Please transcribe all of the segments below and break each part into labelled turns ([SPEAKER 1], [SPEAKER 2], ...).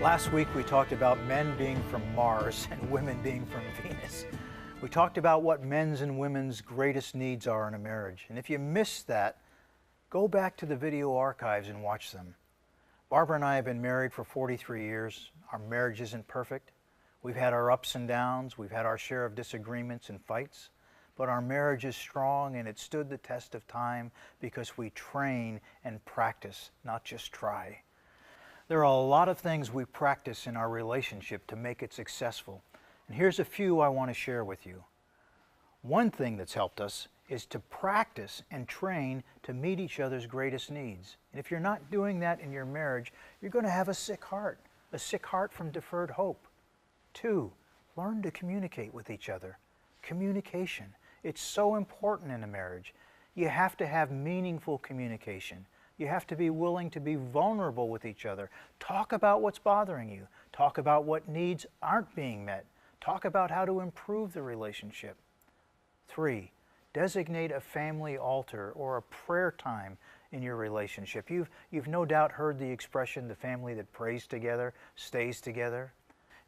[SPEAKER 1] Last week we talked about men being from Mars and women being from Venus. We talked about what men's and women's greatest needs are in a marriage. And if you missed that, go back to the video archives and watch them. Barbara and I have been married for 43 years. Our marriage isn't perfect. We've had our ups and downs. We've had our share of disagreements and fights. But our marriage is strong and it stood the test of time because we train and practice, not just try. There are a lot of things we practice in our relationship to make it successful. And here's a few I want to share with you. One thing that's helped us is to practice and train to meet each other's greatest needs. And if you're not doing that in your marriage, you're going to have a sick heart from deferred hope. 2, learn to communicate with each other. Communication. It's so important in a marriage. You have to have meaningful communication. You have to be willing to be vulnerable with each other. Talk about what's bothering you. Talk about what needs aren't being met. Talk about how to improve the relationship. 3, designate a family altar or a prayer time in your relationship. You've no doubt heard the expression, the family that prays together stays together.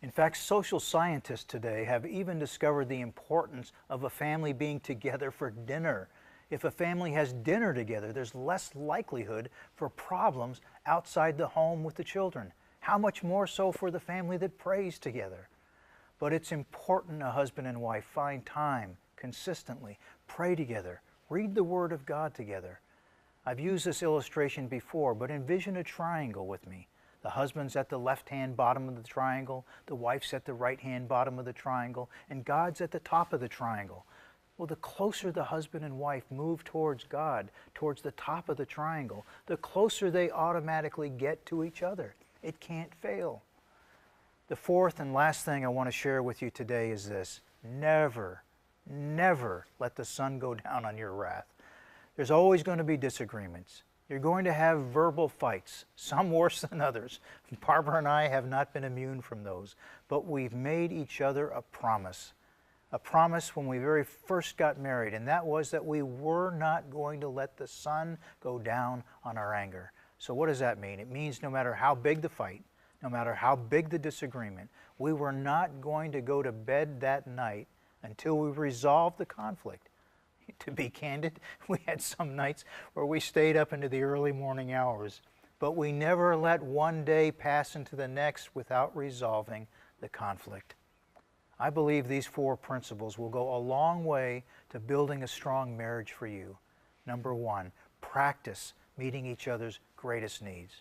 [SPEAKER 1] In fact, social scientists today have even discovered the importance of a family being together for dinner. If a family has dinner together, there's less likelihood for problems outside the home with the children. How much more so for the family that prays together? But it's important a husband and wife find time consistently, pray together, read the Word of God together. I've used this illustration before, but envision a triangle with me. The husband's at the left-hand bottom of the triangle, the wife's at the right-hand bottom of the triangle, and God's at the top of the triangle. Well, the closer the husband and wife move towards God, towards the top of the triangle, the closer they automatically get to each other. It can't fail. The fourth and last thing I want to share with you today is this. Never, never let the sun go down on your wrath. There's always going to be disagreements. You're going to have verbal fights, some worse than others. Barbara and I have not been immune from those, but we've made each other a promise when we very first got married, and that was that we were not going to let the sun go down on our anger. So what does that mean? It means no matter how big the fight, no matter how big the disagreement, we were not going to go to bed that night until we resolved the conflict. To be candid, we had some nights where we stayed up into the early morning hours, but we never let one day pass into the next without resolving the conflict. I believe these 4 principles will go a long way to building a strong marriage for you. Number 1, practice meeting each other's greatest needs.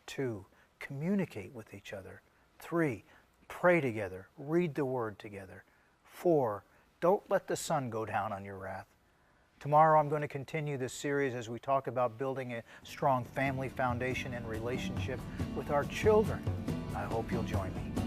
[SPEAKER 1] 2, communicate with each other. 3, pray together, read the Word together. 4, don't let the sun go down on your wrath. Tomorrow I'm going to continue this series as we talk about building a strong family foundation and relationship with our children. I hope you'll join me.